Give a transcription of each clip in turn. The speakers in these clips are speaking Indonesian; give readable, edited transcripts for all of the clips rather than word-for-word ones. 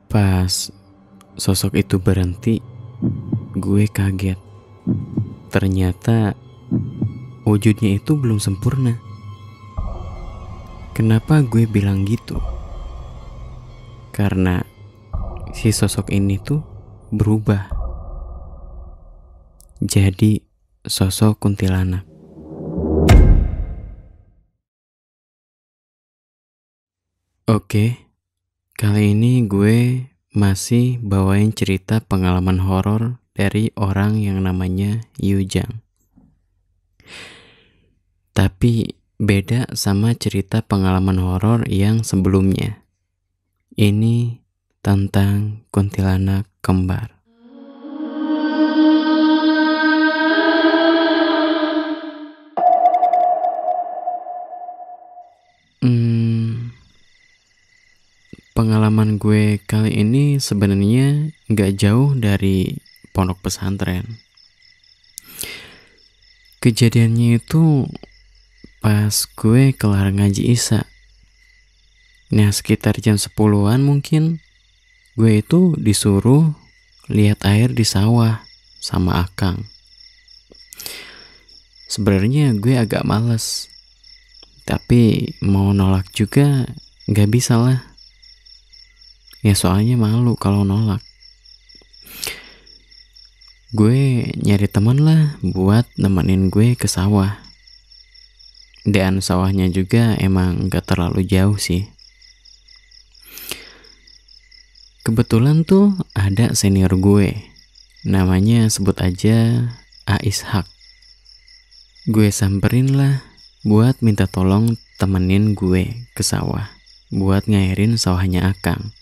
Pas sosok itu berhenti, gue kaget. Ternyata wujudnya itu belum sempurna. Kenapa gue bilang gitu? Karena si sosok ini tuh berubah jadi sosok kuntilanak. Oke, kali ini gue masih bawain cerita pengalaman horor dari orang yang namanya Yujang. Tapi beda sama cerita pengalaman horor yang sebelumnya. Ini tentang kuntilanak kembar. Pengalaman gue kali ini sebenarnya gak jauh dari pondok pesantren. Kejadiannya itu pas gue kelar ngaji Isya. Nah, sekitar jam 10-an mungkin gue itu disuruh lihat air di sawah sama Akang. Sebenarnya gue agak males, tapi mau nolak juga gak bisa lah. Ya soalnya malu kalau nolak. Gue nyari teman lah buat nemenin gue ke sawah. Dan sawahnya juga emang gak terlalu jauh sih. Kebetulan tuh ada senior gue, namanya sebut aja A Ishak. Gue samperin lah buat minta tolong temenin gue ke sawah buat ngairin sawahnya Akang.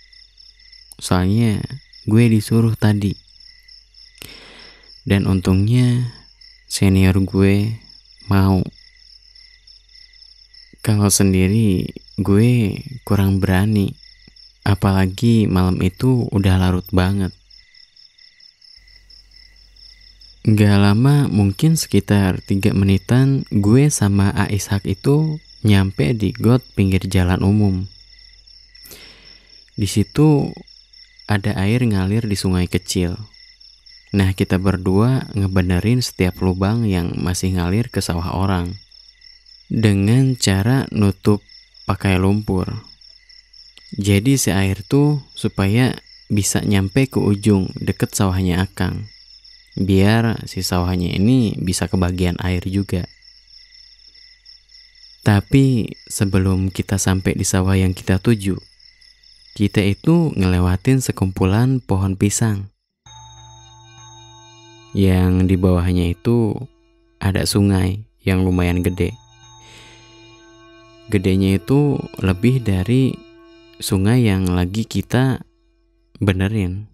Soalnya gue disuruh tadi. Dan untungnya senior gue mau. Kalau sendiri gue kurang berani. Apalagi malam itu udah larut banget. Gak lama, mungkin sekitar 3 menitan, gue sama A Ishak itu nyampe di got pinggir jalan umum. Di situ ada air ngalir di sungai kecil. Nah, kita berdua ngebenerin setiap lubang yang masih ngalir ke sawah orang dengan cara nutup pakai lumpur. Jadi si air tuh supaya bisa nyampe ke ujung deket sawahnya Akang, biar si sawahnya ini bisa kebagian air juga. Tapi sebelum kita sampai di sawah yang kita tuju, kita itu ngelewatin sekumpulan pohon pisang. Yang di bawahnya itu ada sungai yang lumayan gede. Gedenya itu lebih dari sungai yang lagi kita benerin.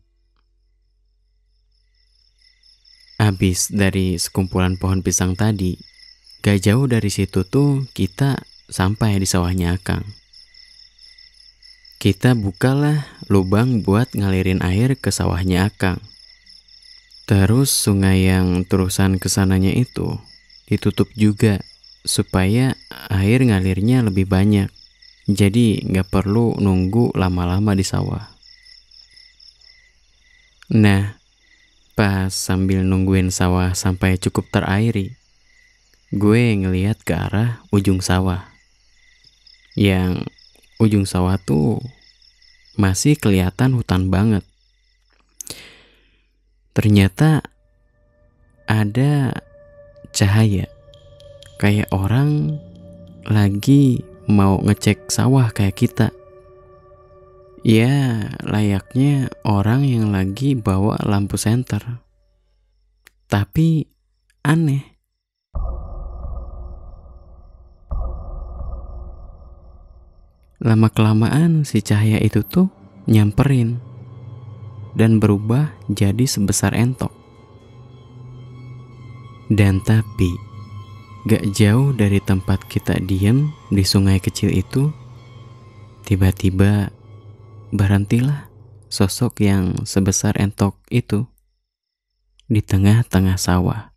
Habis dari sekumpulan pohon pisang tadi, gak jauh dari situ tuh kita sampai di sawahnya Akang. Kita bukalah lubang buat ngalirin air ke sawahnya Akang. Terus sungai yang terusan kesananya itu ditutup juga supaya air ngalirnya lebih banyak. Jadi gak perlu nunggu lama-lama di sawah. Nah, pas sambil nungguin sawah sampai cukup terairi, gue ngeliat ke arah ujung sawah. Yang ujung sawah tuh masih kelihatan hutan banget. Ternyata ada cahaya, kayak orang lagi mau ngecek sawah kayak kita. Ya, layaknya orang yang lagi bawa lampu senter. Tapi aneh. Lama-kelamaan si cahaya itu tuh nyamperin dan berubah jadi sebesar entok. Dan tapi gak jauh dari tempat kita diem di sungai kecil itu, tiba-tiba berhentilah sosok yang sebesar entok itu di tengah-tengah sawah.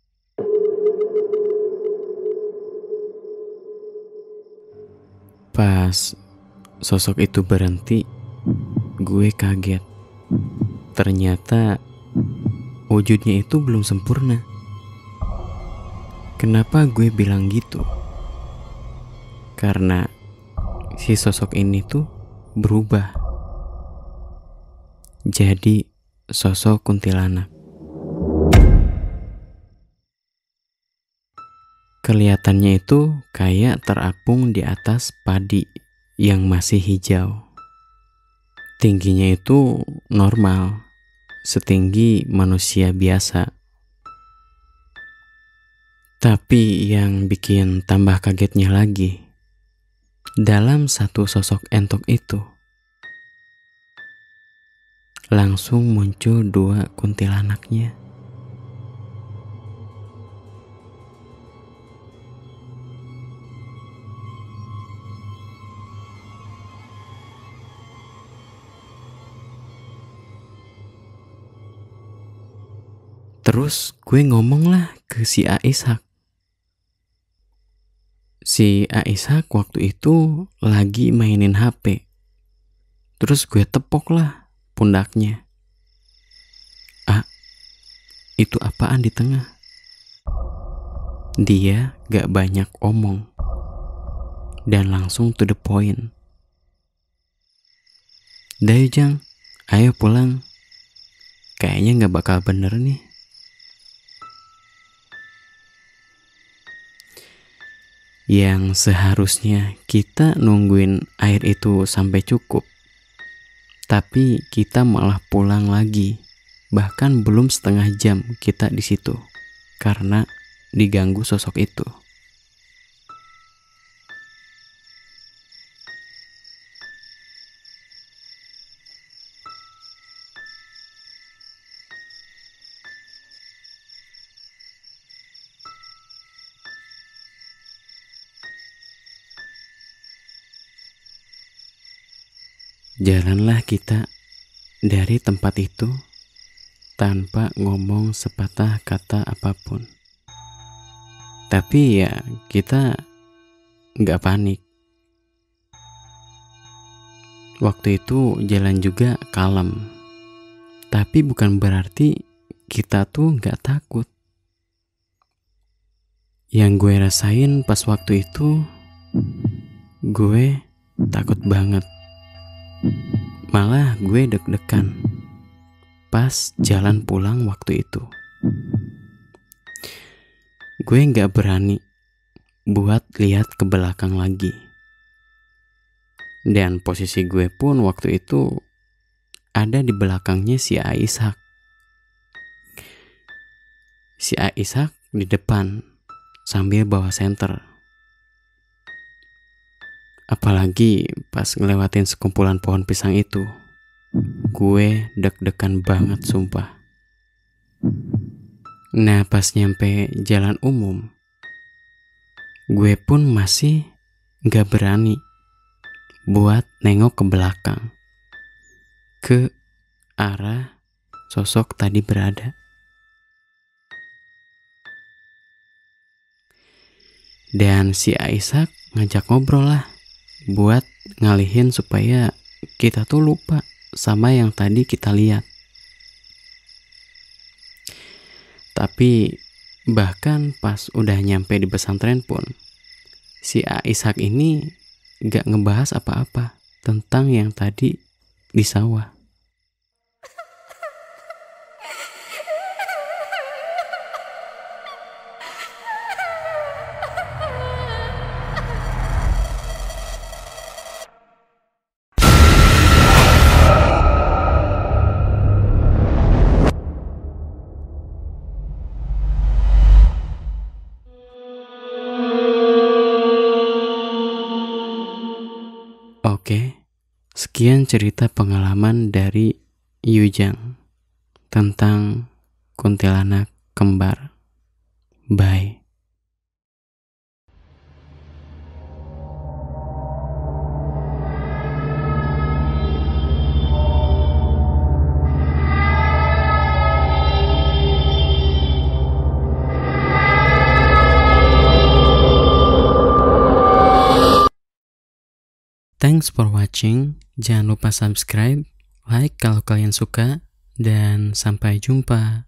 Pas sosok itu berhenti, gue kaget. Ternyata wujudnya itu belum sempurna. Kenapa gue bilang gitu? Karena si sosok ini tuh berubah jadi sosok kuntilanak. Kelihatannya itu kayak terapung di atas padi yang masih hijau. Tingginya itu normal, setinggi manusia biasa. Tapi yang bikin tambah kagetnya lagi, dalam satu sosok entok itu langsung muncul dua kuntilanaknya. Terus gue ngomong lah ke si A Ishak. Si A Ishak waktu itu lagi mainin HP. Terus gue tepok lah pundaknya. Ah, itu apaan di tengah? Dia gak banyak omong dan langsung to the point. Dayu Jang, ayo pulang. Kayaknya gak bakal bener nih. Yang seharusnya kita nungguin air itu sampai cukup, tapi kita malah pulang lagi. Bahkan belum setengah jam kita di situ karena diganggu sosok itu. Jalanlah kita dari tempat itu tanpa ngomong sepatah kata apapun. Tapi ya kita gak panik. Waktu itu jalan juga kalem. Tapi bukan berarti kita tuh gak takut. Yang gue rasain pas waktu itu, gue takut banget. Malah gue deg-degan pas jalan pulang waktu itu. Gue gak berani buat lihat ke belakang lagi. Dan posisi gue pun waktu itu ada di belakangnya si A Ishak. Si A Ishak di depan sambil bawa senter. Apalagi pas ngelewatin sekumpulan pohon pisang itu, gue deg-degan banget sumpah. Nah pas nyampe jalan umum, gue pun masih gak berani buat nengok ke belakang, ke arah sosok tadi berada. Dan si Aisyah ngajak ngobrol lah buat ngalihin supaya kita tuh lupa sama yang tadi kita lihat. Tapi bahkan pas udah nyampe di pesantren pun, si A Ishak ini gak ngebahas apa-apa tentang yang tadi di sawah. Oke, sekian cerita pengalaman dari Yujang tentang kuntilanak kembar. Bye. Thanks for watching. Jangan lupa subscribe, like kalau kalian suka, dan sampai jumpa.